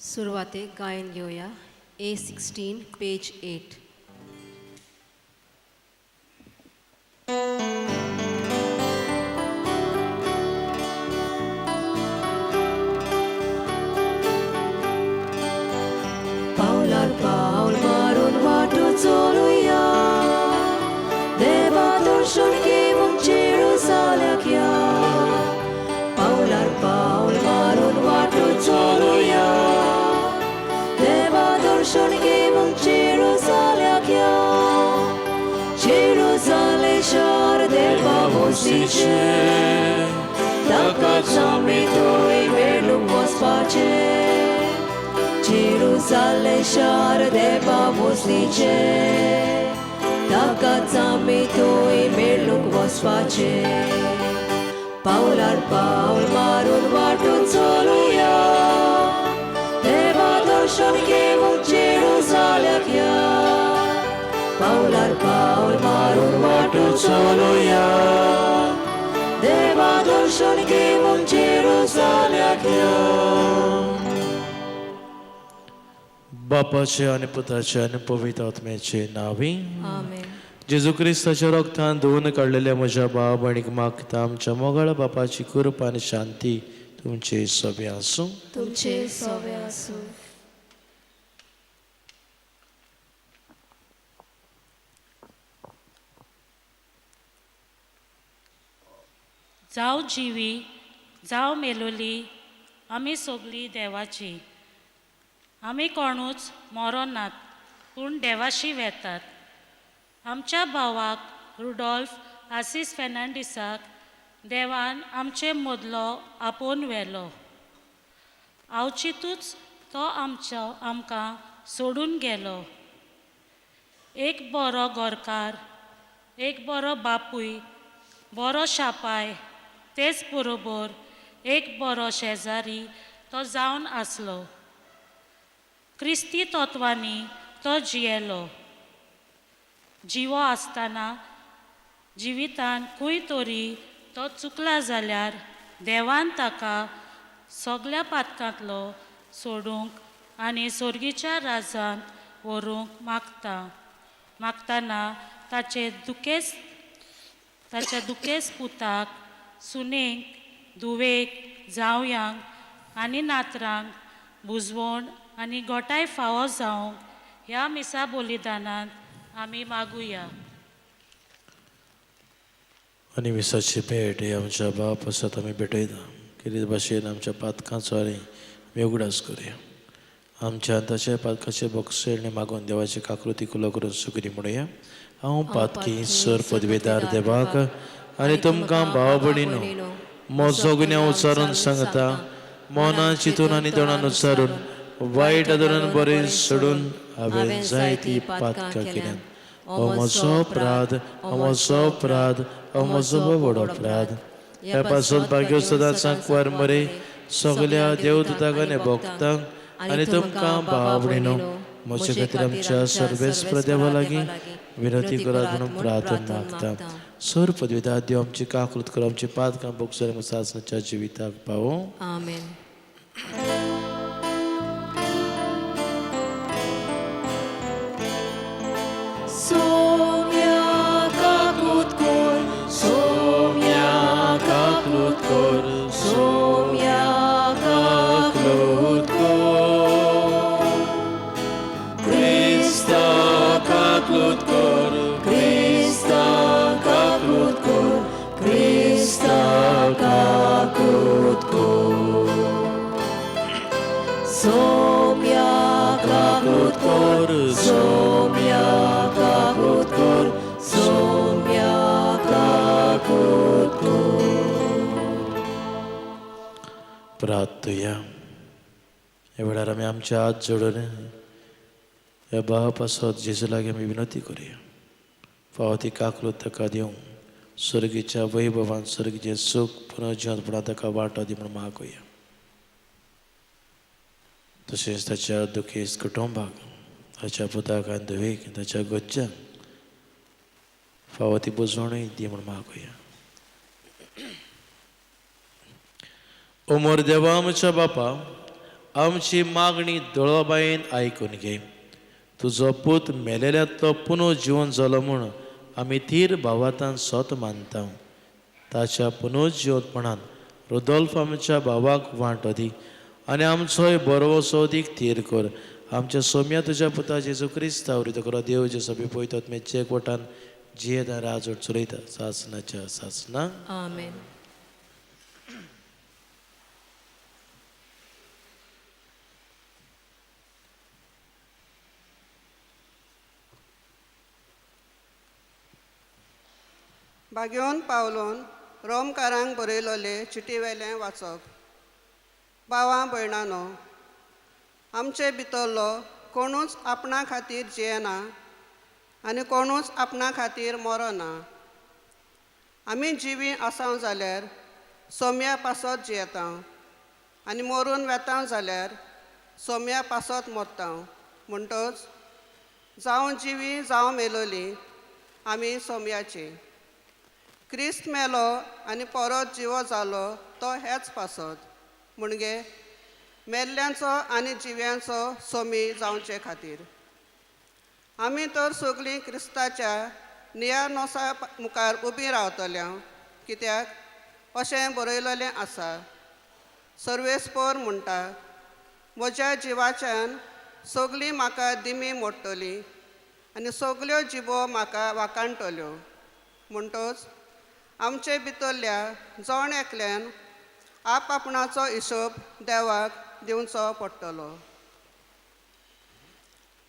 सुरुवातीक गायन घेऊया. A16 page 8. Paular Paul मारून वाटो चलुया देवा दर्शन घेवंक जेरुसाल्याक या Paular Paul मारून वाटो चलुया देवा दर्शन घेवंक जेरुसाल्याक या जेरुसाले शार देवा वसीचे ताकाच आमी थंय मेळूंक वचपाचे जेरुसाले शार देवा वसलीचे ताकाच आमी थंय मेळूंक वचपाचे पावलार पावल मारून वाटून चलुया देवा दर्शन घेवंक जेरुसाल्याक या पावलार पावल मारून वाटून चलुया देवा दर्शन घेवंक जेरुसाल्याक या बापाचे आणि पुताचे आणि पवित्र आत्म्याचे नावी आमेन. जेजू क्रिस्ताच्या रक्तान धुवन काडलेल्या म्हज्या भाव भयणीक मागता आमच्या मोगाळ बापाची कृपा आनी शांती तुमचे सोबे आसूं. तुमचे सोवे आसूं. जावं जिवी जावं मेलोली आमी सोगली देवाची आमी कोणूच मरोन नात पूण देवाशी वेतात. आमच्या भावाक रुडॉल्फ आसीस फेर्नांडिसाक देवान आमचे मदलो आपोवन व्हेलो. आवचितूच तो आमकां सोडून गेलो. एक बरो गोरकार एक बरो बापूय बरो शापाय तेच बरोबर एक बरो शेजारी तो जावन आसलो. क्रिस्ती तत्वांनी तो जियेलो. जिवो आसतना जिवितान खंय तरी तो चुकला जाल्यार देवान ताका सगल्या पातकांतलो सोडूंक आनी सोर्गीच्या राजांत व्हरूंक मागतना ताच्या दुखेस पुताक सुनेक धुवेक जावयांक आनी नातरांक बुजवण आनी गोठाय फावो जावंक ह्या मिसा बलिदानांत आमी मागुया. आनी विसाची भेट हे आमच्या बाप आसात आमी भेटयता. कितें भाशेन आमच्या पातकांचो आमी उगडास करुया. आमच्या ताच्या पातकाचे बक्षेळणे मागून देवाची काकृती कुलो करून सुखदी म्हणुया. हांव पातकी सर पदवेदार देवाक आनी तुमकां भाव भयणीनो म्हजो गुन्यांव उच्चारून सांगता. मनान चिंतून आनी तोंडान उच्चारून वायट आदरान बरें सोडून हांवें जायती पातकां केल्यात. हो म्हजो अपराध हो म्हजो अपराध हो म्हजो व्हड अपराध. ह्या पासून भाग्यो सदांच सांकवार मरे सगल्या देवदूतांक आनी भक्तांक आनी तुमकां भाव भयणीनो म्हजे खातीर आमच्या सर्वेस्पर देवा लागीं विनंती करात म्हणून प्रार्थना मागता. सर पदवीदार देव आमची काकृत कर आमची पातकां बक्षर सासणाच्या जिविताक पावो. आमेन. Somia kaklut kor, somia kaklut kor, somia kaklut kor. Krista kaklut kor, Krista kaklut kor, Krista kaklut kor. Somia kaklut kor, somia kaklut kor, somia kaklut kor. प्रार्थया. ह्या वेळार आमी आमचे हात जोडून ह्या बाप आसत जेजू लागीं आमी विनंती करुया. फावो ती काकृत ताका दिवंक सर्गीच्या वैभवान सर्गीचें सूख पुनर्जीवनपणां ताका वांटो दी म्हणून मागुया. तशेंच ताच्या दुखेस्त कुटुंबाक ताच्या पुताक आनी धुवेक ताच्या गोज्जाक फावो ती बुजवणूय दी म्हणून मागुया. उमर देवा आमच्या बापा आमची मागणी दळबायेन आयकून घे. तुजो पूत मेलेल्यांतलो पुनो जिवन जालो म्हूण आमी थीर भावातान सोत मानता. ताच्या पुनोज्योतपणान रुदोल्फ आमच्या भावाक वांटो दी आनी आमचोय बरोवसो दीक थीर कर. आमच्या सोम्या तुज्या पुता जेजू क्रिस्ता वृत करो देव जे सभी पळयतात मेचे एकवटान जियेत आनी राजवट चलयता सासणाच्या सासना. आमेन. बागेवन पावलोन रोमकारांक बरयलोले चिटीवेलें वाचप. भावां भयणांनो, आमचे भितरलो कोणूच आपणा खातीर जियेना आनी कोणूच आपणा खातीर मरना. आमी जिवी आसां जाल्यार सोम्या पासत जियेता आनी मरून वेता जाल्यार सोम्या पासत मरता. म्हणटच जावं जिवी जावं मेलोली आमी सोम्याची. क्रिस्त मेलो आनी परत जिवो जालो तो हेच पासत म्हणजे मेल्ल्यांचो आनी जिव्यांचो सोमी जावचे खातीर. आमी तर सगळीं क्रिस्ताच्या नियानोसा मुखार उबीं रावतल्या, कित्याक अशें बरयलेलें आसा. सर्वेस्पर म्हणटा, म्हज्या जिवाच्यान सगळीं म्हाका दिमी मोडटलीं आनी सगल्यो जिबो म्हाका वाकाणटल्यो. म्हणटच आमचे भितरल्या जण एकल्यान आपणाचो हिशोब देवाक दिवचो पडटलो.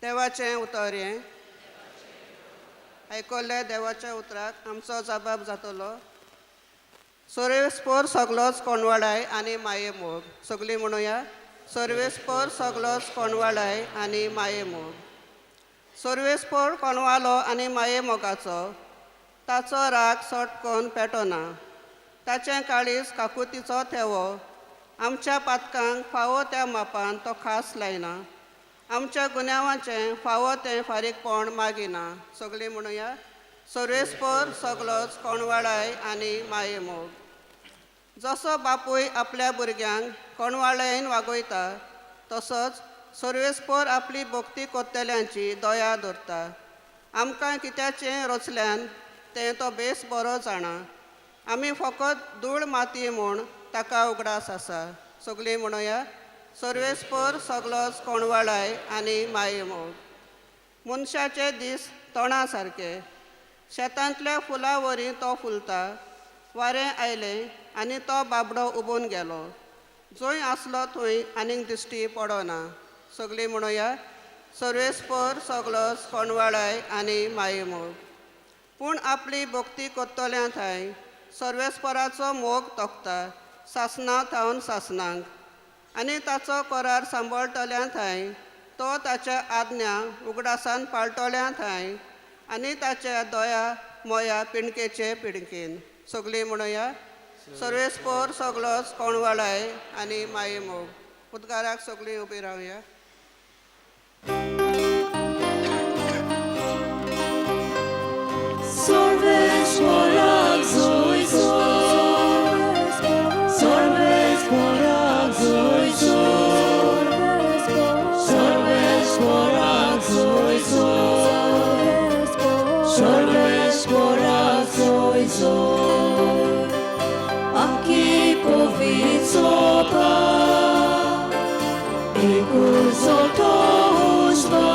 देवाचें उतर हें. आयकल्ल्या देवाच्या उतराक आमचो जबाब जातलो. सर्वेस्पर सगलोच कोणवाडाय आनी माये मोग. सगळीं म्हणुया, सर्वेस्पर सगलोच कोणवाडाय आनी माये मोग. सर्वेस्पर कोणवालो आनी माये मोगाचो ताचो राग सटकोन पेटोना. ताचें काळीज काकुतीचो थेवो आमच्या पातकांक फावो त्या मापान तो खास लायना. आमच्या गुन्यांवाचें फावो तें फारीकपण मागिना. सगळीं म्हणुया, सर्वेस्पर सगलोच कोणवाडाय आनी माये मोग. जसो बापूय आपल्या भुरग्यांक कोणवाळेन वागयता तसोच सर्वेस्पर आपली भोक्ती कोत्तेल्यांची दया धरता. आमकां कित्याचें रचल्यान तें तो बेस बरो जाणा. आमी फकत धूळ माती म्हूण ताका उगडास आसा. सगळीं म्हणुया, सर्वेस्पर सगलोच कोणवाडाय आनी माये मोग. मनशाचे दीस तोणा सारके. शेतांतल्या फुलां वरी तो फुलता. वारें आयलें आनी तो बाबडो उबून गेलो. जंय आसलो थंय आनीक दिश्टी पडना. सगळीं म्हणुया, सर्वेस्पर सगलोच कोणवाडाय आनी माये मोग. पूण आपली भोक्ती कोत्तोल्या थंय सर्वेस्पराचो मोग तोखता सासणां थावन सासणांक आनी ताचो करार सांबाळटल्या थंय तो ताच्या आज्ञा उगडासान पाळटल्या थंय आनी ताच्या दोया मोया पिणकेचे पिणकेन. सगळीं म्हणुया, सर्वेस्पर सगलोच कोणवाडाय आनी माये मोग. उद्गाराक सगळीं उबीं रावया. Sorvesporak zoizo, sorvesporak zoizo, sorvesporak zoizo, sorvesporak zoizo. Aki powicoba, i kurzo to usta.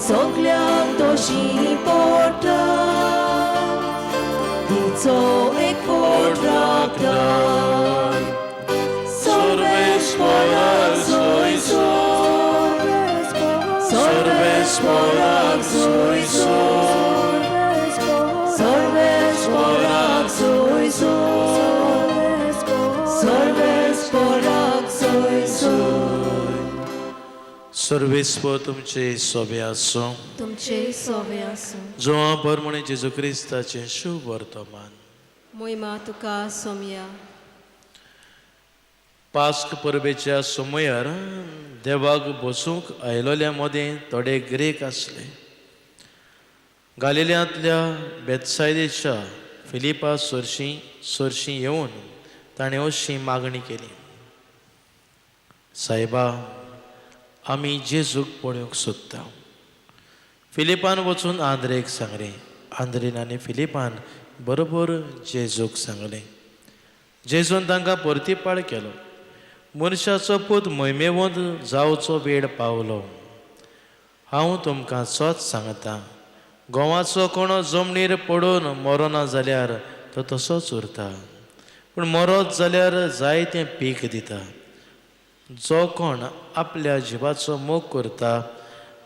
Sogliando si porta, dico e porta. Sorvesporak zoizo, sorvesporak zoizo, sorvesporak zoizo, sorvesporak zoizo. सर्वेस्पर तुमचे सोबे आसूं. तुमचे सोवे आसूं. जोआ परमणे जेजू क्रिस्ताचें शुभ वर्तमान. मोहिमा तुका सोम्या. पास्क परबेच्या समयार देवाक बसूंक आयलोल्या मदें थोडे ग्रेक आसले. गालिल्यांतल्या बेतसायदेच्या फिलिपा सरशीं येवन ताणें अशी मागणी केली. सायबा, आमी जेजूक पळोवंक सोदता. फिलिपान वचून आंद्रेक सांगलें. आंद्रेन आनी फिलिपान बरोबर जेजूक सांगलें. जेजून तांकां परतीपाळ केलो. मनशाचो पूत मोहिमेवंत जावचो वेळ पावलो. हांव तुमकां सच सांगतां, गोवाचो कोणो जमनीर पडून मरोना जाल्यार तो तसोच उरता, पूण मरत जाल्यार जायतें पीक दिता. जो कोण आपल्या जिवाचो मोग करता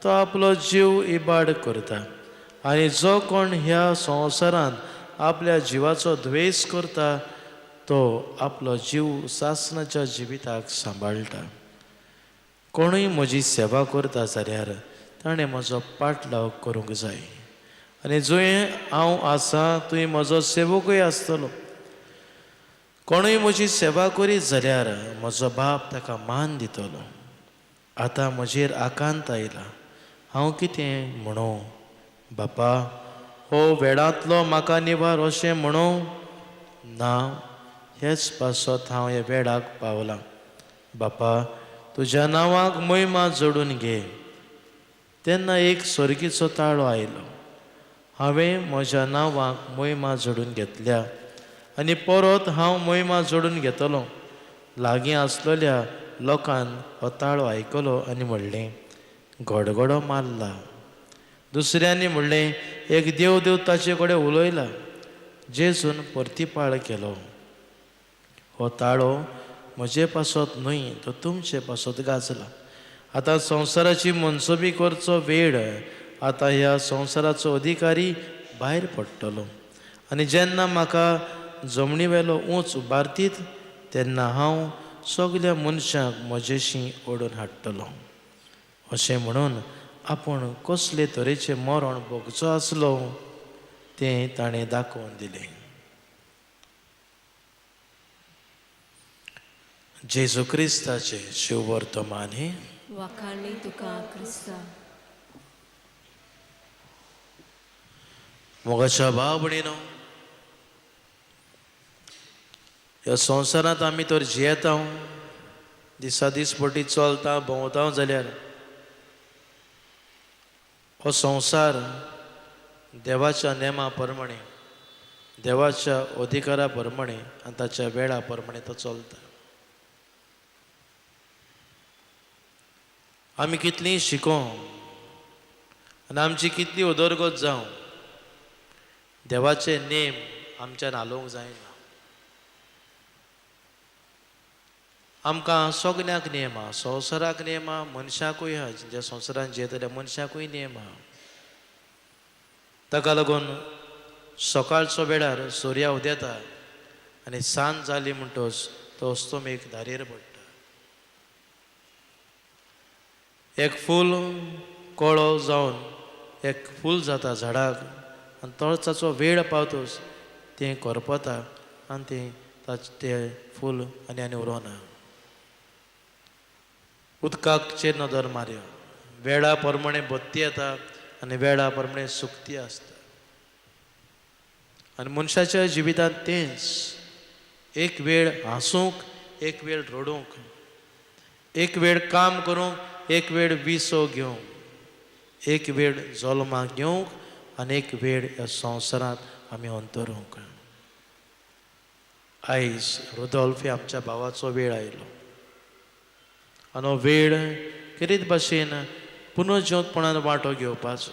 तो आपलो जीव इबाड करता, आनी जो कोण ह्या संवसारांत आपल्या जिवाचो द्वेस करता तो आपलो जीव सासणाच्या जिविताक सांबाळटा. कोणूय म्हजी सेवा करता जाल्यार ताणें म्हजो पाटलाव करूंक जाय, आनी जंय हांव आसां थंय म्हजो सेवकूय आसतलो. कोणूय म्हजी सेवा करीत जाल्यार म्हजो बाप ताका मान दितलो. आतां म्हजेर आकांत आयला. हांव कितें म्हणूं? बापा, हो वेळांतलो म्हाका निवार अशें म्हणूं? ना, हेच पासत हांव ह्या वेळाक पावलां. बापा, तुज्या नांवाक महिमा जोडून घे. तेन्ना एक स्वर्गीचो ताळो आयलो. हांवें म्हज्या नांवाक महिमा जोडून घेतल्या आनी परत हांव महिमा जोडून घेतलों. लागीं आसलेल्या लोकान हो ताळो आयकलो आनी म्हणलें, गडगडो मारला. दुसऱ्यांनी म्हणलें, एक देव ताचे कडेन उलयला. जेजून परतीपाळ केलो. हो ताळो म्हजे पासत न्हय, तो तुमचे पासत गाजला. आतां संवसाराची मनसुबी करचो वेळ. आतां ह्या संवसाराचो अधिकारी भायर पडटलो, आनी जेन्ना म्हाका जमनीवेलो ऊंच उबारतीत तेन्ना हांव सगल्या मनशांक म्हजेशी ओडून हाडटलो. अशें म्हणून आपूण कसले तरेचें मरण भोगचो आसलो तें ताणें दाखोवन दिलें. जेजू क्रिस्ताचे शिव वर्तमान हे वाखाणी तुका क्रिस्ता. मोगाच्या भाव भयणीनो, ह्या संवसारांत आमी तर जियेता, दिसा दीस पटी चलता भोंवता जाल्यार हो संवसार देवाच्या नेमा प्रमाणे, देवाच्या अधिकारा प्रमाणे आनी ताच्या वेळा प्रमाणे तो चलता. आमी कितलीं शिकों आनी आमची कितली उदरगत जावं, देवाचे नेम आमच्यान हालोवंक जायना. आमकां सगल्यांक नेम आहा, संवसाराक नेम आहा, मनशाकूय आहा, ज्या संवसारान जियेतल्या मनशाकूय नेम आहा. ताका लागून सकाळचो वेळार सुर्या उदेता आनी सांज जाली म्हणटच तो अस्तमेक दारेर पडटा. एक फूल कळो जावन एक फूल जाता झाडाक, आनी तळसाचो वेळ पावतच तें करपता आनी तें फूल आनी उरोना. उदकाक चेर नदर मारयो. वेळा प्रमाणे बत्ती येता आनी वेळा प्रमाणे सुकती आसता. आनी मनशाच्या जिवितांत तेंच. एक वेळ हांसूंक, एक वेळ रडूंक, एक वेळ काम करूंक, एक वेळ विसो घेवंक, एक वेळ जल्माक घेवंक आनी एक वेळ ह्या संवसारांत आमी अंतरूंक. आयज रुदोल्फ आमच्या भावाचो वेळ आयलो आनी हो वेळ कितें भाशेन पुनर्जीवंतपणान वांटो घेवपाचो.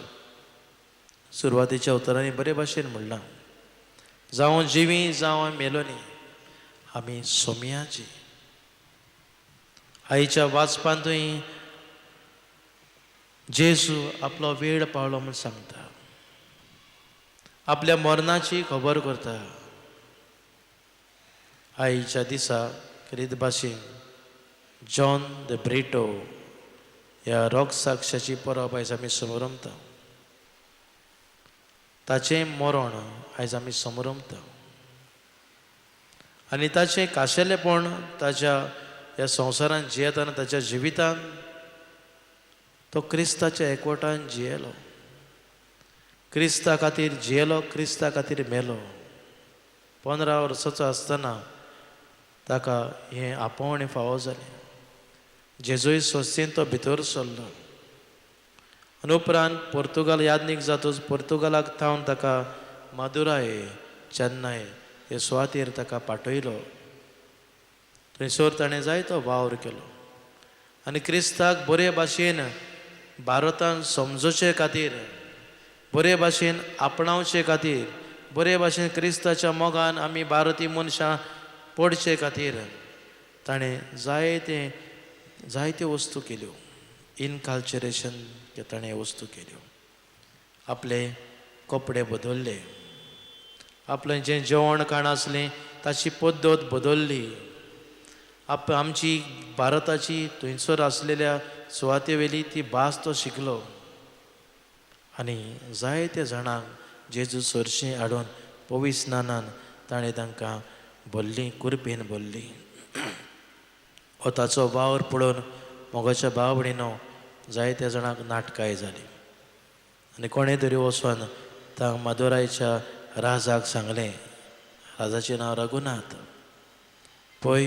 सुरवातीच्या उतरांनी बरे भाशेन म्हणलां, जावं जिवी जावं मेलोनी आमी सोमयाची. आईच्या वाचपांतूय जेजू आपलो वेळ पावलो म्हूण सांगता, आपल्या मरणाची खबर करता. आईच्या दिसा कितें भाशेन जॉन द ब्रेटो ह्या रॉक साक्षाची परब आयज आमी समरमता. ताचें मरण आयज आमी समरमता आनी ताचें खाशेलेपण ताच्या ह्या संवसारांत जियेतना ताच्या जिवितांत तो क्रिस्ताच्या एकवटान जियेलो. क्रिस्ता खातीर जियेलो, क्रिस्ता खातीर मेलो. 15 वर्साचो आसतना ताका हें आपोवणें फावो जालें. जेजूय स्वस्तीन तो भितर सरलो आनी उपरांत पोर्तुगाल यादनीक जातूच पोर्तुगालाक थावन ताका मदुराय चेन्नय हे सुवातेर ताका पाठयलो. थंयसर ताणें जायतो वावर केलो आनी क्रिस्ताक बरे भाशेन भारतान समजोवचे खातीर, बरे भाशेन आपणावचे खातीर, बरे भाशेन क्रिस्ताच्या मोगान आमी भारतीय मनशां पडचे खातीर ताणें जायत्यो वस्तू केल्यो. इनकल्चरेशन ताणें वस्तू केल्यो. आपले कपडे बदलले, आपलें जें जेवण खाण आसलें ताची पद्दत बदलली. आमची भारताची थंयसर आसलेल्या सुवाते वेली ती भास तो शिकलो आनी जायत्या जाणांक जेजू सरशीं हाडून पवित्र स्नानान ताणें तांकां भरली, कुरपेन भरली. हो ताचो वावर पळोवन मोगाच्या भाव भयणीनो जायत्या जाणांक नाटकाय जाली आनी कोणें तरी वचून तांकां मदुरायच्या राजाक सांगलें, राजाचें नांव रघुनाथ, पळय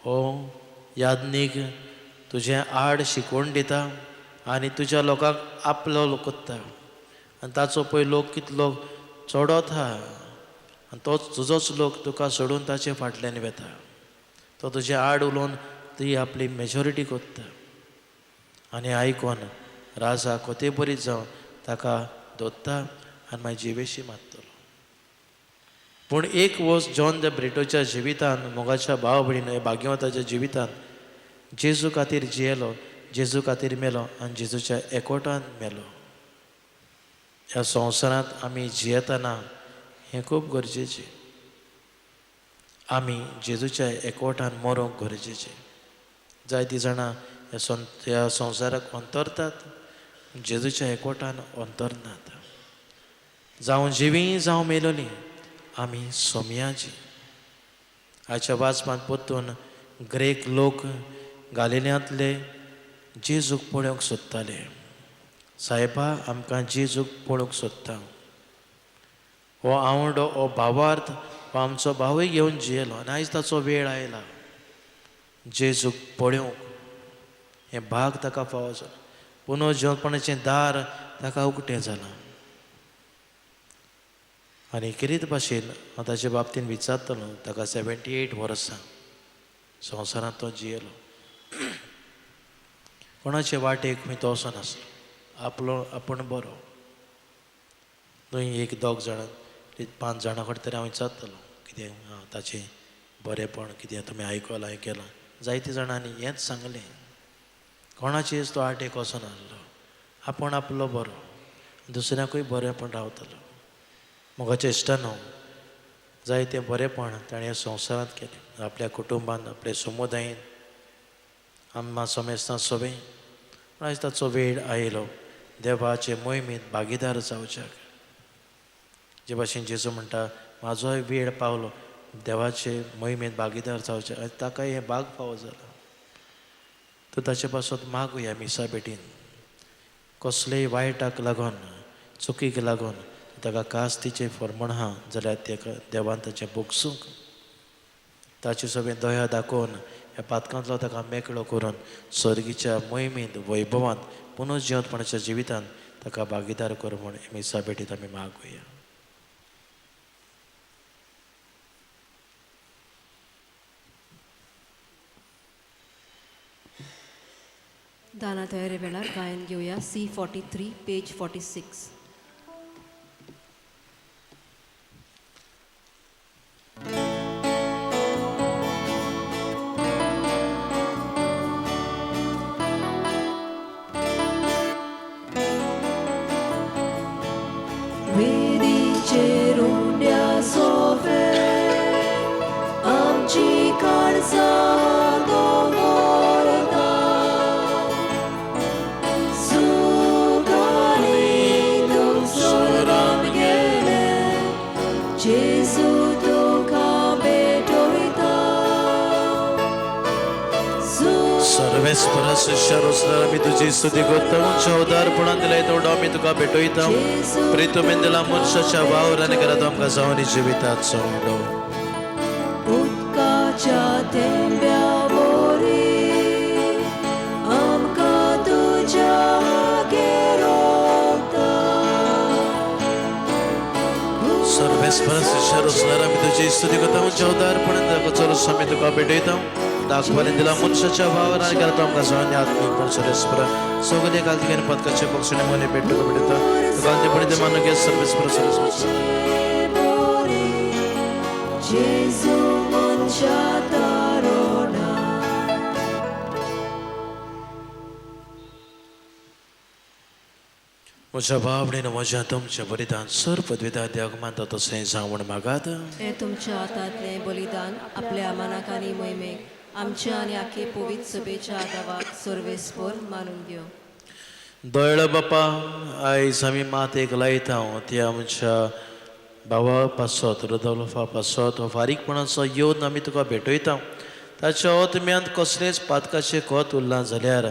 हो यादनीक तुजें आड शिकवण दिता आनी तुज्या लोकांक आपलो कोत्ता आनी ताचो पळय लोक कितलो चडत आहा आनी तोच तुजोच लोक तुका सोडून ताचे फाटल्यान वेता. तो तुजें आड उलोवन ती आपली मेजॉरिटी कोत्ता. आनी आयकोन राजा कोते बरीत जावन ताका धोत्ता आनी मागीर जिवेशी मारतलो. पूण एक वस्त जॉन द ब्रिटोच्या जिवितान, मोगाच्या भाव भयणीन भाग्यवंताच्या जिवितान जेजू खातीर जियेलो, जेजू खातीर मेलो आनी जेजूच्या एकवटान मेलो. ह्या संवसारांत आमी जियेतना हें खूब गरजेचें. आमी जेजूच्या एकवटान मरूंक गरजेचें. जायतीं जाणां ह्या संवसाराक अंतरतात, जेजूच्या एकवटान अंतरनात. जावं जिवीं जावं मेलोलीं आमी सोमयाची. आयच्या वाचपांत परतून ग्रेक लोक गालिल्यांतले जेजूक पळोवंक सोदताले. सायबा आमकां जेजूक पळोवंक सोदता. हो आवडो, हो भावार्थ, हो आमचो भावय घेवन जियेलो आनी आयज ताचो वेळ आयला. जेजूक पळोवंक हें भाग ताका फावो जाला. पुनर्जन्मपणाचें दार ताका उगटें जालां. आनी कितें भाशेन हांव ताचे बाबतींत विचारतलो. ताका 78 वर्सां संवसारांत तो जियेलो. कोणाचे वाटेक खंय तो वचो नासलो. आपूण बरो. थंय एक दोग जाणां 5 जाणां कडेन तरी हांव विचारतलो कितें ताचें बरेंपण कितें तुमी आयकलां, हें केलां. जायत्या जाणांनी हेंच सांगलें. कोणाचेच तो आटेक वचो नासलो. आपूण आपलो बरो, दुसऱ्याकूय बरेंपण रावतलो. मोगाच्या इश्टानो जायतें बरेंपण ताणें संवसारांत केलें. आपल्या कुटुंबान, आपल्या समुदायान, आम्हा समेस्तां सगळें. आयज ताचो वेळ आयलो देवाचे मोहिमेंत भागीदार जावच्याक. जे भाशेन जेजू म्हणटा म्हाजोय वेळ पावलो देवाचे मोहिमेंत भागीदार जावचे. आनी ताकाय हें भाग फावो जाला. तूं ताचे पासून मागुया मिसा बेटीन. कसलेय वायटाक लागून, चुकीक लागून ताका कास्तीचें फर्मण आहा जाल्यार ताका देवान ताचें बोगसूंक, ताची सगळें दया दाखोवन ह्या पातकांतलो ताका मेकळो करून सर्गीच्या मोहिमेंत, वैभवांत, पुनर्जिवंतपणाच्या जिवितांत ताका भागीदार कर म्हूण मिसा बेटीत आमी मागुया. दाना तयारी वेळार गायन घेवया. C43 page 46. वेदीचेर उंड्या सोफे आमची काळजां दवरता. सुखानी दूख सोरान गेले जेजू तुका भेटयता. सर्वेस्परा शिष्यानुसार आमी तुजी स्तुती करता. उंच्या उदारपणान दिलाय तोडो आमी तुका भेटयता. प्रितुमेन दिला मनशाच्या वावरांनी घरात आमकां जावनी जिवितात सोडो. उदकाच्या थेंब्या वरी स्पर्श रोसणार आम्ही तुझी स्तुती करता म्हणजे उदारपण चोरस आम्ही तुका भेटयता दाखवाने दिला मनुष्याच्या भावाला आणि करतो आमकां सगळ्यांनी आत्मीक पण सर्वेस्पर सगळे काल ठिकाणी पदकाचे पक्षाने मने भेटतो भेटता काल ते पण ते मान घे सर्वेस्पर सर्वेस्पर Gesù Monciatarona. म्हज्या बावडीन म्हज्या तुमच्या बलिदान सर पदवीदार देवाक मानता तशें जावण मागात हे तुमच्या हातांतले बलिदान आपल्या मनाक आनी मोहिमेक आमच्या आनी आखे पवित्र सभेच्या आदावाक सर्वेस्पर मानून घेव. दयाळ बापा आयज आमी मातेक लायता ती आमच्या भावा पासत रदोल्फा पासत हो फारीकपणाचो योन आमी तुका भेटयता ताच्या ओतम्यांत कसलेच पातकाचे कोत उरला जाल्यार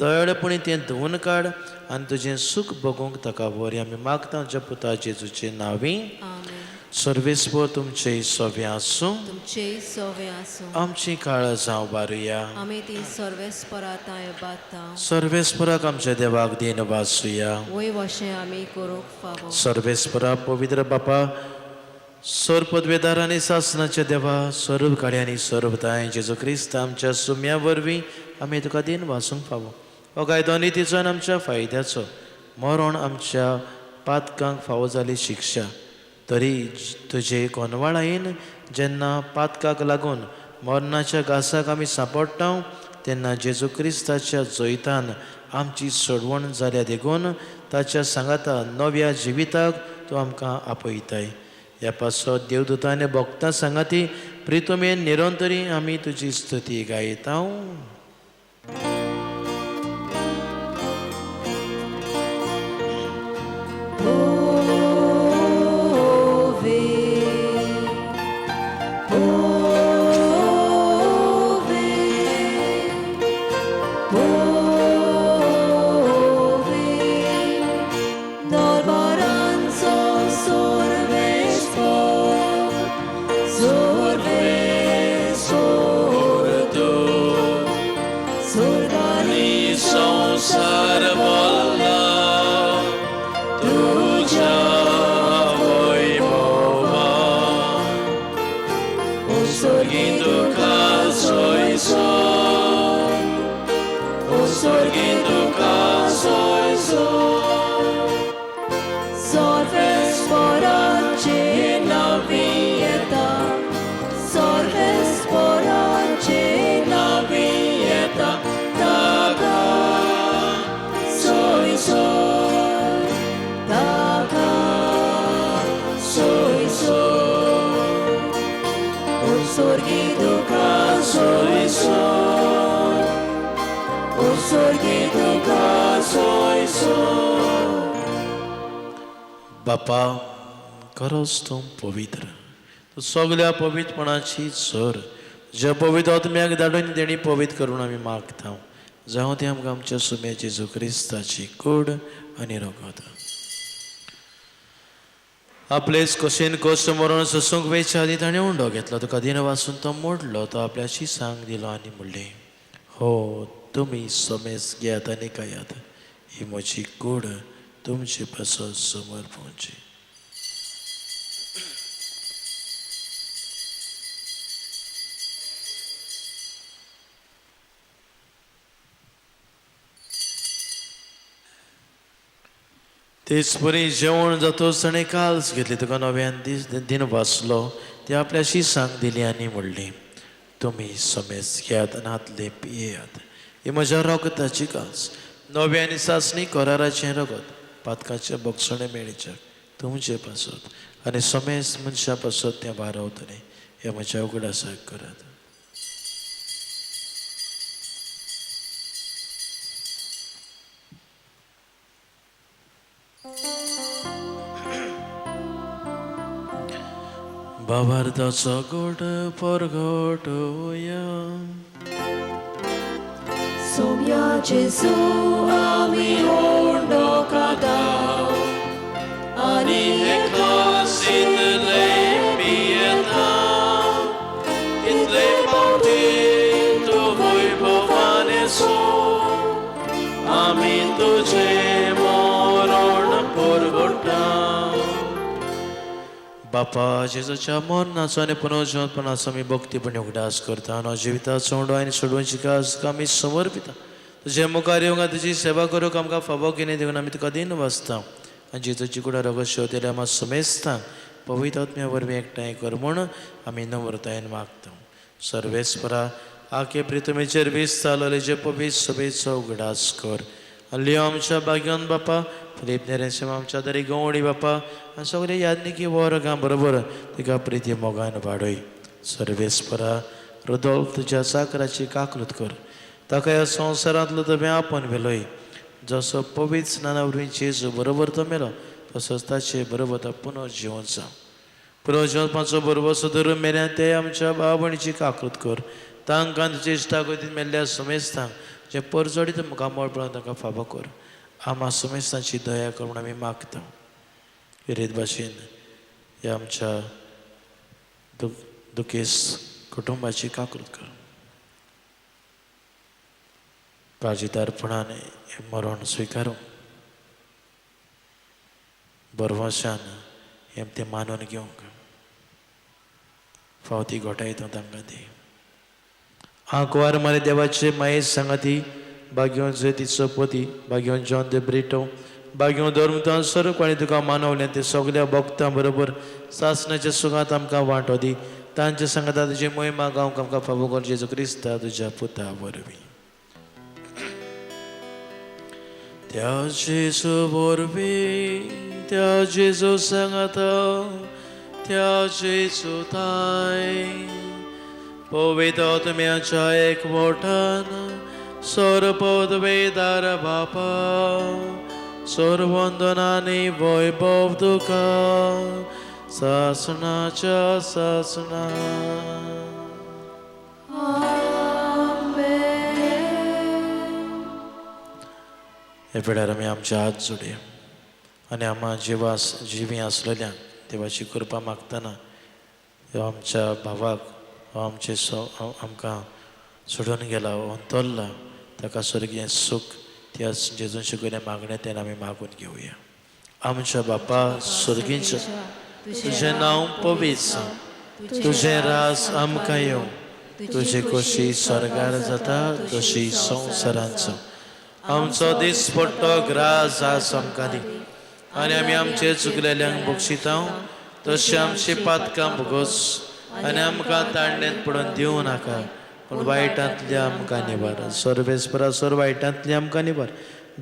दयाळपणी तें धुवन काड आनी तुजें सुख भोगूंक ताका बरी आमी मागता तुज्या पुता जेजूचे नांवी. आमेन. सर्वेस्पर तुमचे सोवे आसूं तुमचे सवे आसूं. आमची काळ जावं बारुया आमी ती सर्वेस्पराताय बाता सर्वेस्पराक आमच्या देवाक दिन वाचुया. वय वशें आमी करूंक फावो. सर्वेस्परा पवित्र बापा सर पदवेदार आनी सासनाच्या देवा सर्व काड्यांनी सर्वताय जेजू क्रिस्त आमच्या सुम्या वरवीं आमी तुका दिन वाचूंक फावो. हो कायदो नितीचो आनी आमच्या फायद्याचो मरण आमच्या पातकांक फावो जाली शिक्षा तरी तुजे कोनवाळायेन जेन्ना पातकाक लागून मरणाच्या घासाक आमी सांपडटा तेन्ना जेजू क्रिस्ताच्या जैतान आमची सोडवण जाल्या देखून ताच्या सांगाता नव्या जिविताक तूं आमकां आपयताय. ह्या पासो देवदूतांनी भक्तां सांगाती प्रितुमेन निरंतरी आमी तुजी स्तुती गायता. बापा खरोच तूं पवित्र तूं सगळ्या पवित्रपणाची सर ज्या पवित्र आत्म्याक धाडून तेणी पवित्र करून आमी मागता जावं ते आमकां आमच्या सुम्या जेजू क्रिस्ताची कूड आनी रगत. आपलेच कशेन कश्ट मरण सोसूंक वेच्या आदी ताणें उंडो घेतलो तुका दिन वाचून तो मोडलो तो आपल्याची सांग दिलो आनी म्हणलें हो तुमी समेस घेयात आनी खायात ही म्हजी कूड तुमचे पासत समर्पणची. तेच बरी जेवण जातोच ताणें काल्स घेतली तुका नव्यान दिन वाचलो ती आपल्याशी सांग दिली आनी म्हणली तुमी समेस घेयात आनी हातले पियेयात ही म्हज्या रगताची काल्स नव्या आनी सासणी कराराचें रगत पातकाचे बक्षणे मेळचे तुमचे पासत आनी समेस मनशा पासत तें वारवतलें हे म्हज्या उगडासाक करात. बाबार्दाचो गोड परगटोया Somia Gesù ami undo kada ani Sin le pietà, in le porti tu vuoi povane su, amin tuje moron porgota. बापा जेजूच्या मरणाचो आनी पुनर्जीवनपणाचो आमी भक्तीपणी उगडास करता आनी जिविताचो सोडो आनी सोडवणची कास आमी समर्पिता तुजे मुखार येवंक तुजी सेवा करूंक आमकां फावो कितें दिवन आमी तुका दिन वाचता आनी जेजूची कुडा रगत शेवतेले आमी समेस्तां पवित्र आत्म्या वरवीं एकठांय कर म्हूण आमी नम्रतायेन मागता सर्वेस्परा आखे प्रितमेचेर वीस चालले जे पवित्र सभेचो उगडास कर आनी आमच्या भाग्यान बापा फिलीप नेरेंसेम आमच्या तरी गवळी बापा आनी सगळे यादनिकी वर्गां बरोबर तिका प्रिती मोगान वाडय सर्वेस्परा रुदोल्फ तुज्या चाकराची काकलूत कर ताका ह्या संवसारांतलो तुवें आपण वेलोय जसो पवित्र स्नाना वरवीं जेजू बरोबर तो मेलो तसोच ताचे बरोबर तो पुनर्जीवन जावं पुनर्जीवनपाचो बरोबर धरून मेल्यान ते आमच्या भावभयणीची काकलूत कर तांकां तुजे इश्टागतीन मेल्ल्या समेस्तांक जे परजोडी तुमकां मोळपणाक तांकां फावो कर आम्हा समेस्तांची दया कर म्हूण आमी मागता विरेत भाशेन ह्या आमच्या दुखेस कुटुंबाची काकलूत कर काळजीदारपणान हें मरण स्विकारूंक बरवशान हें तें मानून घेवंक फावती घोटायता तांकां दी आंकवार मारे देवाचे मायेर सांगाती भाग्योन जेतीचो पती भाग्योन जॉन दे ब्रिटो भाग्योन धर्मतान सर्व कोणी तुका मानवलें ते सगळ्या भक्तां बरोबर सासणाच्या सुखांत आमकां वांटो दी तांचे सांगता तुजी मोहिमा गावंक आमकां फावो कर जेजू क्रिस्ता तुज्या पुता वरवीं त्या जेजू वरवीं त्या जेजू सांगता त्या जेजू ताय पवित्र आत्म्याच्या एकवटान सर्वपद वेदार बापा सर्ववंदनानी वैभव तुका सासणाच्या सासणा हे वेळार आमी आमचे हात जोडया आनी आम्हा जिवी आसलेल्यांक देवाची कृपा मागतना आमच्या भावाक आमचे आमकां सोडून गेला अंतरला ताका स्वर्गीय सूख त्या जेजून शिकयल्या मागण्यांतल्यान आमी मागून घेवया आमच्या बापा स्वर्गींच तुजें नांव पवित्र तुजें रास आमकां येवं तुजी खोशी स्वर्गार जाता तशी संवसारांचो आमचो दिसपट्टो ग्रास आज आमकां दी आनी आमी आमचे चुकलेल्यांक बक्षिता तशी आमची पातकां भोगोस आनी आमकां ताणण्यात पडून दिवं नाका पूण वायटांतली आमकां निबार सर्वेस्परा सर वायटांतली आमकां निबार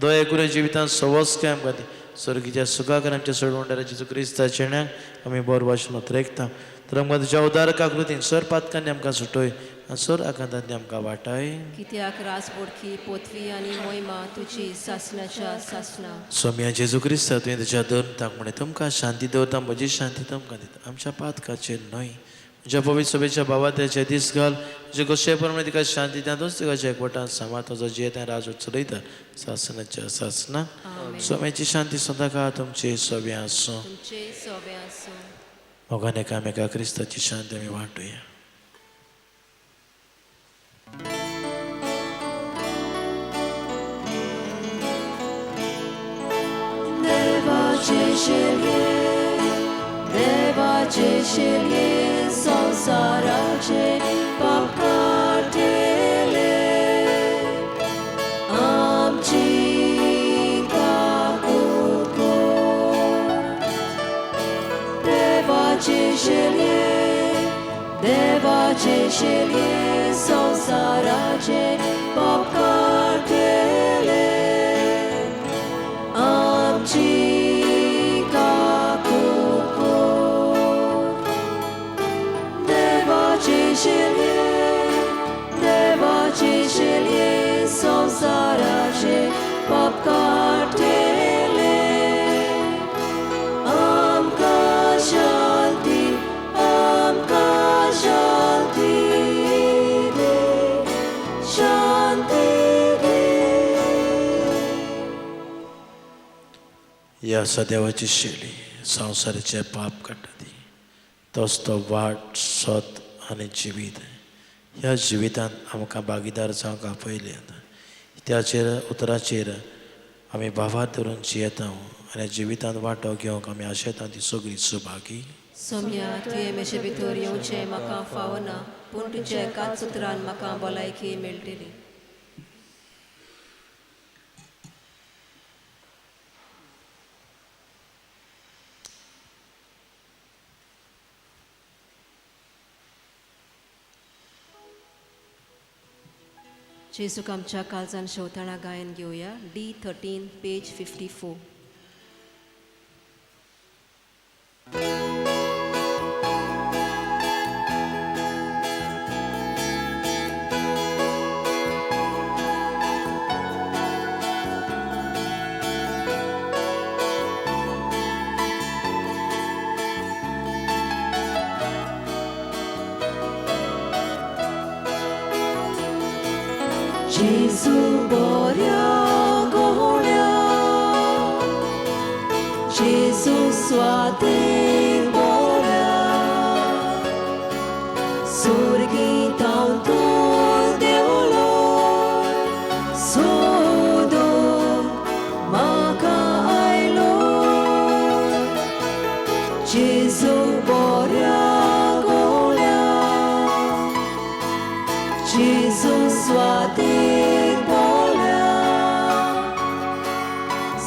दया करून जिवितांत सवस्काय आमकां दी स्वर्गीच्या सुखाक आमच्या सोडवणाऱ्या जेजू क्रिस्ताच्या जिणेक आमी बरो भाशेन उतरयता तर आमकां तुज्या उदार काकलुतीन सर पातकांनी आमकां सुटय आनी सर आकांतांनी आमकां वाटाय कित्याक रास बोडकी पोतवी आनी मोहिमा तुजी सासणाच्या सासणा सोम्या जेजू क्रिस्ता तुवें तुज्या धर्मताक म्हणे तुमकां शांती दवरता म्हजी शांती तुमकां दिता आमच्या पातकाचेर न्हय तुज्या पवित्र सभेच्या भावा त्याचे दीस घाल जे गोश्टे प्रमाणे तिका शांती दितातूच तिका एकवटान सांबाळ तुजो जे तें राज चलयता सासणाच्या सासणा सोम्याची शांती सदां काळ तुमचे सोबे आसूं तुमचे सोबे आसूं मोगान एकामेका क्रिस्ताची शांती आमी वांटुया देवाचे शिर्ये संसाराचे पाप काढले आमची काकूत कर देवाचे शिर्ये संसाराचे पाप काढले आमची देवाचे शिर्ये संसाराचे पाप काढले आमकां शांती दे शांती दे ह्या सदेवाची शेली संवसाराचे पाप काडटा ती तोच तो वाट सत आनी जिवीत ह्या जिवितांत आमकां भागीदार जावंक आपयले त्याचेर उतराचेर आमी भावात धरून जियेता आनी जिवितांत वांटो घेवंक आमी आशेता ती सगळी सुभागी सोम्या तुये मेशे भितर येवचें म्हाका फावना पूण तुज्या एकाच उतरान म्हाका भलायकी मेळटली. जेसूक आमच्या काळजान शेवताना गायन घेवया. D13 page 54. जेजू बऱ्या गोड्या, जेजू स्वातेक बऱ्या, सुरगीत हांव तूं देवलो, सोदूंक म्हाका आयलो. जेजू बऱ्या गोड्या, जेजू स्वातेक बऱ्या,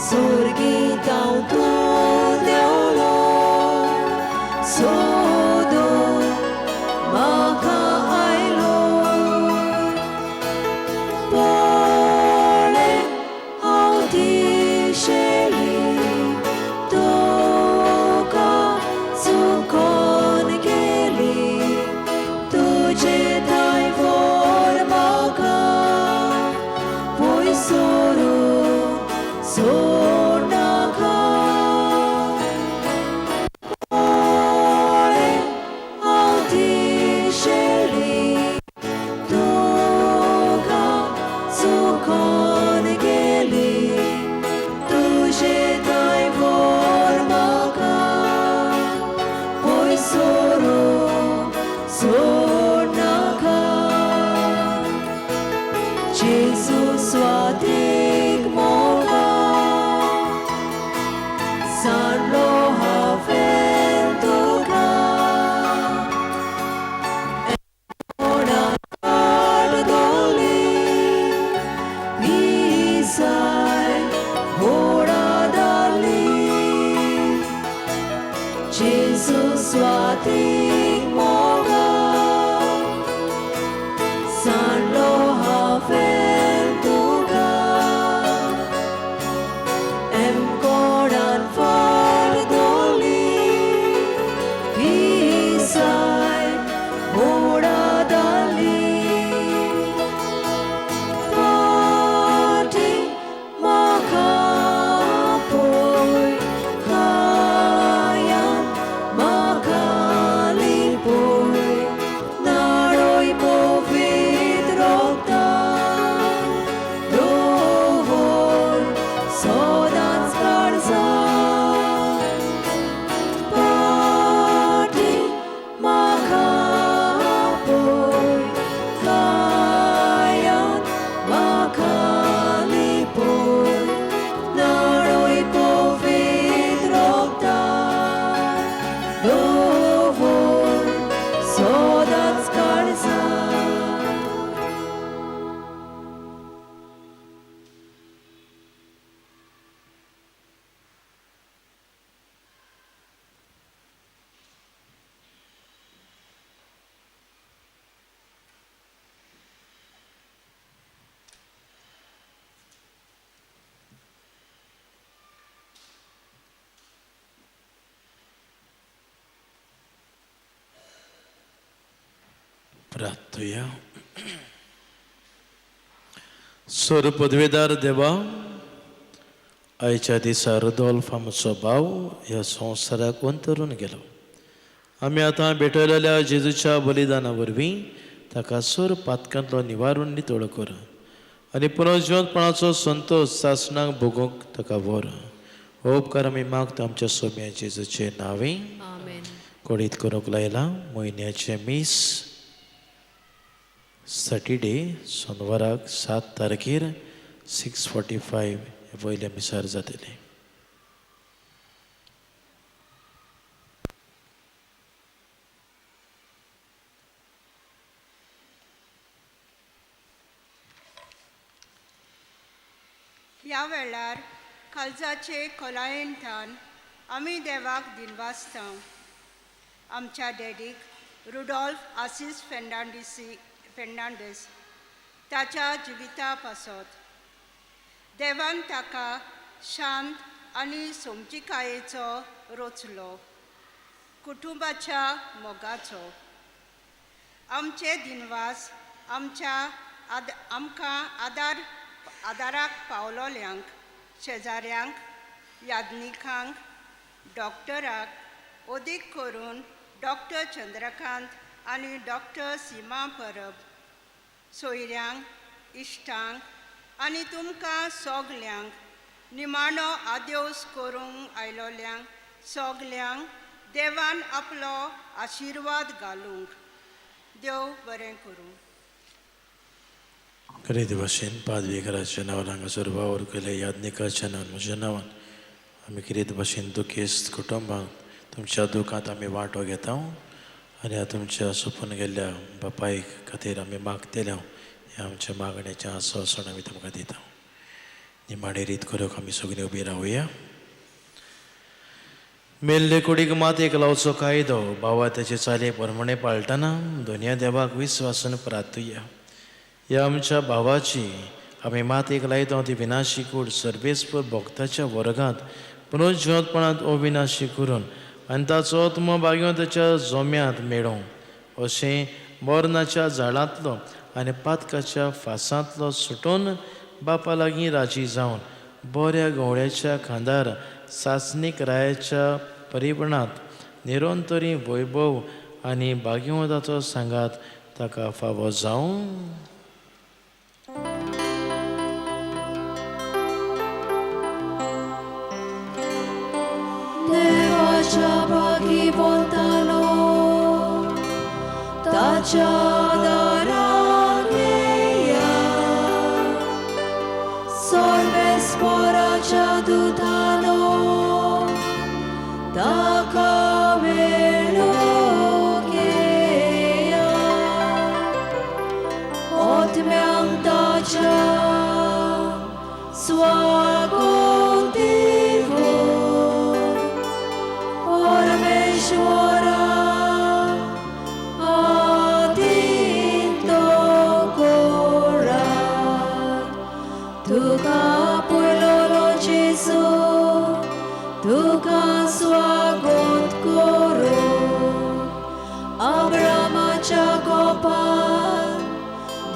सुरगीत हांव तूं देवलो, सोदूंक म्हाका आयलो. पळय हांव दिशेली तुका चुकोन गेली, तुजे थंय व्हर म्हाका पयस सोडूंक सोडनाका. पळय हांव दिशेली तुका चुकोन गेली, तुजे थंय व्हर म्हाका पयस सोडूंक सोडनाका. जेजू स्वातीक मोगा, सांडलो हांवें तुका, ओडाद दोली विसाय ओडादाली. जेजू स्वातीक मोगा, सांडलो हांवें तुका, कोणान फळ दोली विसाय ओडादाली. पाटी म्हाका पळय, कायान म्हाका लिपय, नाडोय पवित्र रोगतान दवर सदांच काळजान. पाटी म्हाका पळय, कायान म्हाका लिपय, नाडोय पवित्र रोगतान दवर सदांच काळजान. प्रार्थया. सर पदवेदार देवा, आयच्या दिसा रदोल्फ आमचो भाव ह्या संवसाराक अंतरून गेलो. आमी आतां भेटलेल्या जेजूच्या बलिदाना वरवीं ताका सर पातकांतलो निवारण नितळ कर आनी पुनर्जीवनपणाचो संतोश सासणाक भोगूंक ताका व्हर. हो उपकार आमी मागता आमच्या सोम्या जेजूचे नांवे. आमेन. कोडीत करूंक लायला. म्हयन्याचे मीस सॅटर्डे सोनवाराक 7 तारखेर 6:45 वयल्या मिसार जातले. ह्या वेळार काळजाचे खोलायेंतल्यान आमी देवाक दिनवासता आमच्या डॅडीक रुडॉल्फ आसीस फेर्नांडीस ताच्या जिविता पासत देवान ताका शांत आनी समजिकायेचो रोचलो कुटुंबाच्या मोगाचो आमचे दिनवास आमकां आदाराक पावलोल्यांक शेजाऱ्यांक याज्ञिकांक डॉक्टराक ओदीक करून डॉक्टर चंद्रकांत आनी डॉक्टर सीमा परब सोयऱ्यांक इश्टांक आनी तुमकां सोगल्यांक निमाणो आदेवस करूंक आयलोल्यांक सोगल्यांक देवान आपलो आशिर्वाद घालूंक देव बरें करूं. खरेदी भाशेन पादवेकराच्या नांवान हांगासर वावर केले याज्ञिकाच्या नांवान म्हज्या नांवान आमी कितें भाशेन दुखेस्त कुटुंबांक तुमच्या दुखांत आमी वांटो घेता आनी तुमच्या सोपून गेल्ल्या बापायक खातीर आमी मागतले ह्या आमच्या मागण्याचें आस्वासन आमी तुमकां दिता. निमाणे रीत करूंक आमी सगळीं उबी रावया. मेल्ले कुडीक मातयेक लावचो कायदो बाबा त्याचे चाले परमणे पाळटना दोनया देवाक विस्वासन प्रार्थुया. ह्या आमच्या भावाची आमी मातयेक लायता ती विनाशी कूड सर्वेस्पर भक्ताच्या वर्गांत पुनर्जिवंतपणांत अविनाशी करून आनी ताचो आत्मो बागयो ताच्या जोम्यांत मेळों अशें मोरनाच्या झाडांतलो आनी पातकाच्या फासांतलो सुटून बापा लागीं राजी जावन बऱ्या गवळ्याच्या खांदार सासणीक रायाच्या परिपणांत निरंतरी वैभव आनी भाग्यवंताचो सांगात ताका फावो जावं. देवाच्या भागिवंतानो ताच्या दारांत येया सर्वेस्पराच्या दुतानो ताका वेळूंक येया आत्म्यांक ताच्या स्वागत दिवो परमेश्वरा आदीन दोगोरा तुका पयलोलो जेसू तुका स्वागत करू अब्रामाच्या गोपान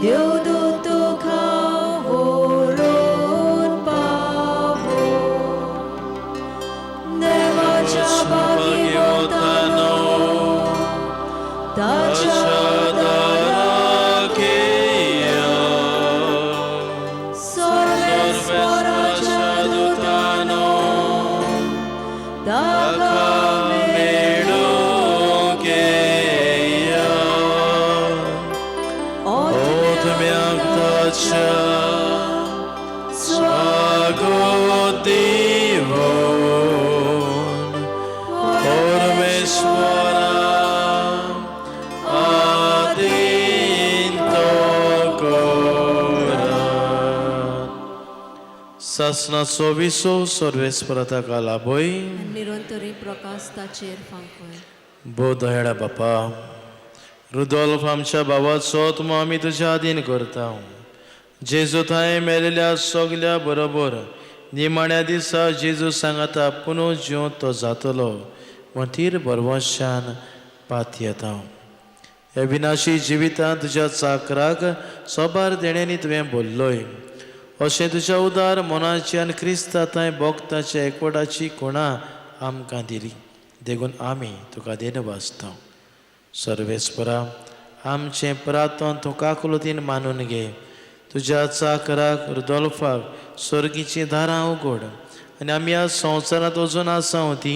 देवदूत तुका व्हरून पावो देवाच्या भागिवंतानो ताच्या दाराक येया सर्वेस्पराच्या दुतानो ताका मेळूंक येया आत्म्यांक ताच्या स्वागत दिवो परमेश्वरा आदीन दोगोरा. सासणाचो विसो सर्वेस्परा ताका लाभय निरंतरी प्रकाश ताचेर फांकय. बोधयडा बापा रुदोल्फ आमच्या भावाचो आत्मो आमी तुज्या अधीन करता. जेजू थंय मेलेल्या सगल्या बरोबर निमाण्या दिसा जेजू सांगता पुनू जिवंत तो जातलो वतीर बरवशान पात येता. ह्या विनाशी जिवितांत तुज्या चाकराक सोबार देण्यानी तुवें बोल्लोय अशें तुज्या उदार मनाची आनी क्रिस्ता थंय भक्ताच्या एकवटाची खुणां आमकां दिली देखून आमी तुका देनवासता. सर्वेस्परा आमचें प्रार्थन तुका कुलतीन मानून घे. तुज्या चाकराक रुदोल्फाक स्वर्गीचीं दारां उगड आनी आमी ह्या संवसारांत अजून आसा ती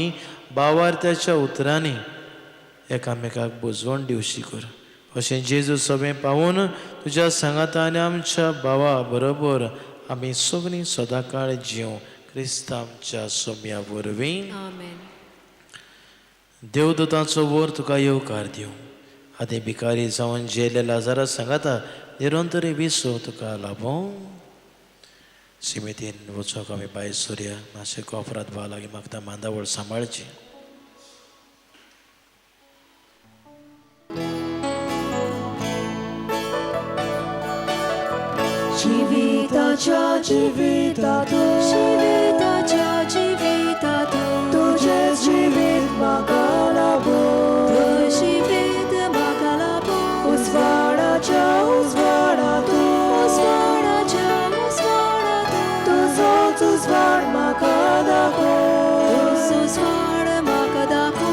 भावार्थ्याच्या उतरांनी एकामेकाक बुजवण दिवची कर. अशें जेजू सभें पावून तुज्या सांगाता आनी आमच्या भावा बरोबर आमी सगळीं सदांकाळ जिव क्रिस्त आमच्या सोम्या वरवीं. आमेन. देवदूतांचो वर तुका येवकार दिवं. आदी भिकारी जावन जेले लाजारा सांगाता निरंतरी विसो तुका लाभो. सिमितीन वचोंक आमी भायर सरुया. मातशें कोफरात भाव लागीं म्हाका मांदावळ सांबाळची. जिविताच्या जिवितातून जिविताच्या जिवितातून तुझे जिवीत म्हाका लाभो तुझे जिवीत म्हाका लाभो उजवाडाच्या उजवाडातून उजवाडाच्या उजवाडातून तुझोच उजवाड म्हाका दाखो तुझो उजवाड म्हाका दाखो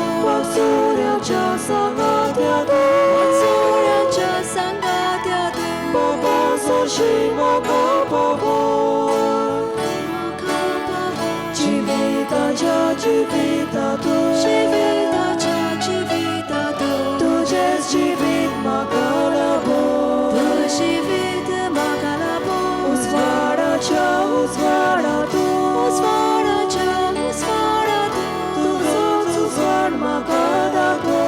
सूर्याच्या सांगात्यातून सूर्याच्या सांगात्यातून बाबा सोशी म्हाका पावो जिविताच्या जिवितातून जिविताच्या जिवितातून तुझेच जिवीत म्हाका लाभो तुझे जिवीत म्हाका लाभो उजवाडाच्या उजवाडातून उजवाडाच्या उजवाडातून तुझोच उजवाड म्हाका दाखो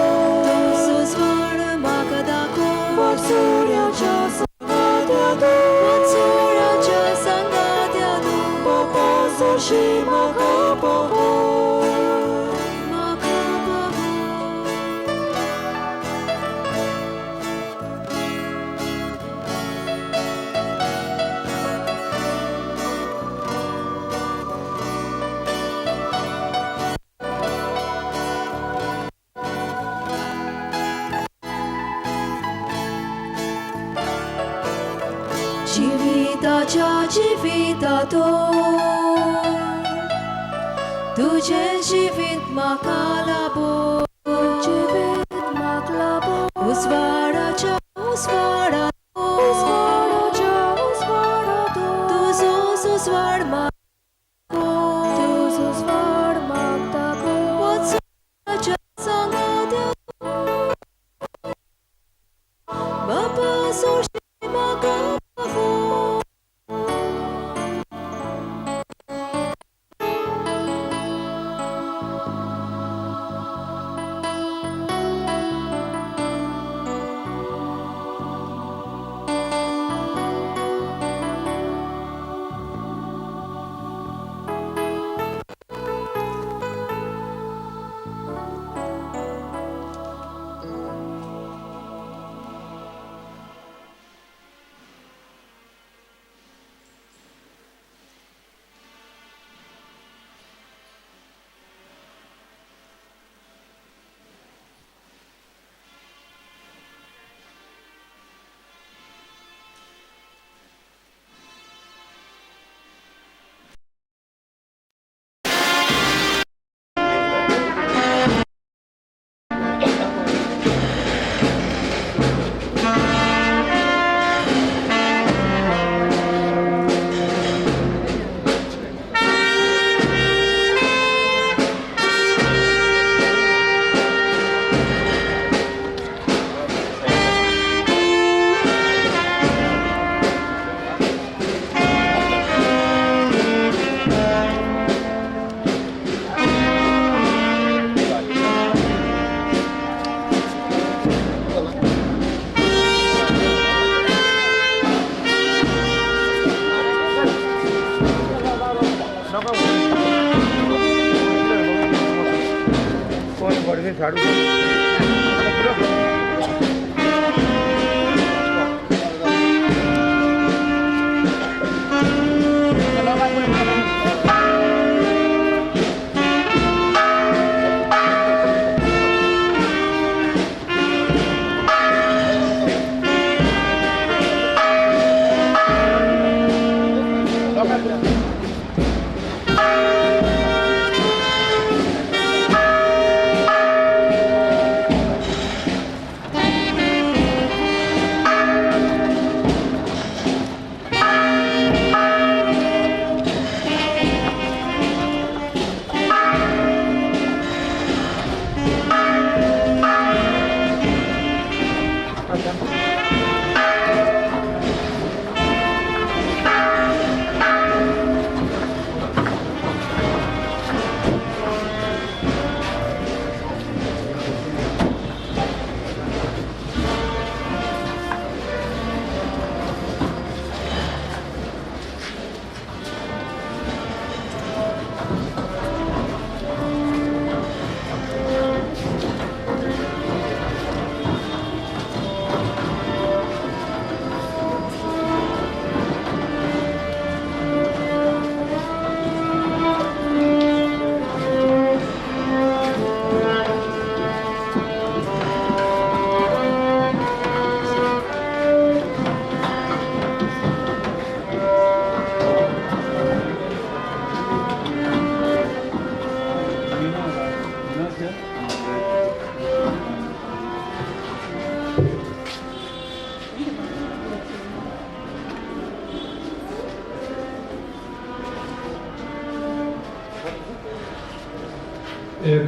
तुझो उजवाड म्हाका दाखो सूर्याच्या सांगात्यातून सूर्याच्या सांगात्यातून बाबा सोशी म्हाका पावो म्हाका पावो जिविताच्या जिवितातून तुझे जिवीत म्हाका लाभो जिवीत म्हाका लाभो उजवाडाच्या उजवाडातून उजवाडाच्या उजवाडातून तुझो उजवाड म्हाका तुझो उजवाड म्हाका दाखो सूर्याच्या सांगात्यातून बाबा सोशी म्हाका पावो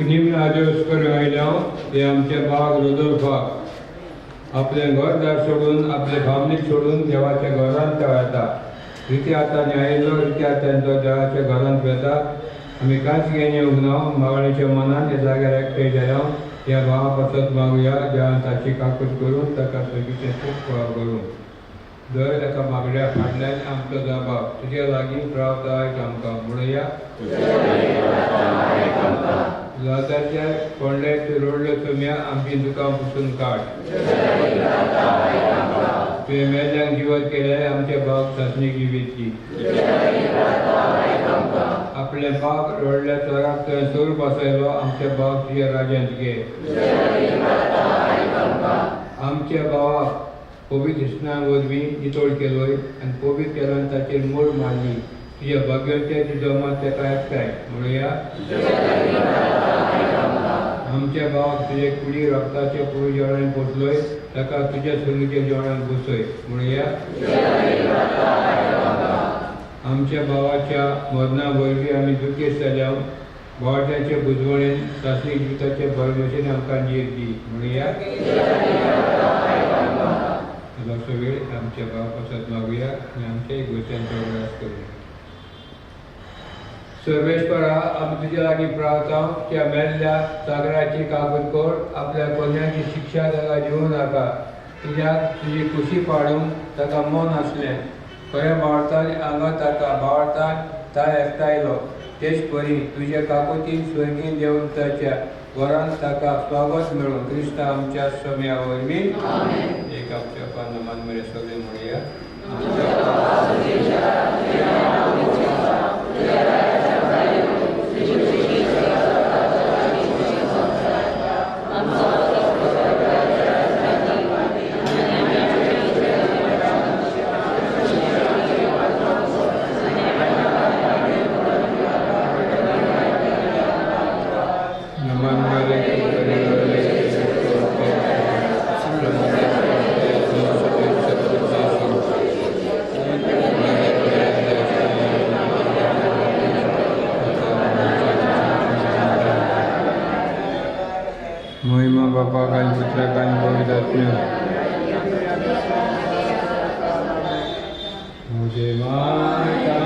एक निम्न आदेश करून आयल्या ते आमचे बाग रोदोल्फाक आपलें घरदार सोडून आपले फामलीक सोडून देवाच्या घरांत येता. रिती आतांनी आयिल्लो रिती आतांचो देवाच्या घरांत वेता. आमी कांयच घेवन येवंक ना. मागणेच्या मनान ह्या जाग्यार एकठांय जाल्या ह्या भावा पासत मागुया देवान ताची काकूट करून ताका सगळीचें खूब फळ करूं. दर एका मागड्या फाटल्यान आमचो जबाब तुज्या लागीं प्रावता आयक आमकां म्हणुया. लाजाच्या कोंडले रोडल्यो तुम्या आमची दुकां पुसून काड. तुवें मेल्ल्यांक जिवत केलें आमचे भाव सासणीक जिवीत दी. आपले बाप रोडल्या चोराक तुवें सूर बसयलो आमचे भाव तुज्या राज्यांत घे. आमच्या भावाक पवित्र स्नान वरवीं नितोळ केलोय आनी पवित्र केल्यान ताचेर मूळ मारली. तुज्या भाग्यांचे तुजो मत तेका एकठांय म्हणुया. आमच्या भावाक तुजे कुडी रक्ताचे पुळी जेवणान पोसलोय ताका तुज्या सुरगेच्या जेवणान बसय म्हणुया. आमच्या भावाच्या मरना वरवीं आमी दुखेस्त जाल्या भावाच्या बुजवणेन सासणी जिविताचे भरभशेन आमकां जीव दी म्हणुया. असो वेळ आमच्या भावा पासत मागुया आनी आमच्या गोश्यांचो उगडास करूया. सर्वेश्वरा आमी तुज्या लागीं प्रावता त्या मेल्ल्या सागराची कागद कोर. आपल्या कोन्याची शिक्षा ताका दिवं नाका. तुज्याक तुजी खुशी पाडूंक ताका मौन आसलें. खऱ्या भावार्थान हांगा ताका भावार्थान ताय एकठांयलो. तेच परी तुज्या काकुतीन स्वर्गीय देवताच्या वरान ताका स्वागत मेळूं क्रिस्ता आमच्या सोम्या वरवीं. एक आमच्या पानामान मेरेन सगळे म्हणुया. महिमा बापाक आनी पुत्राक आनी पवित्र आत्म्याक. मुझे माता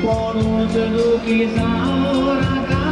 Por un saludo que ahora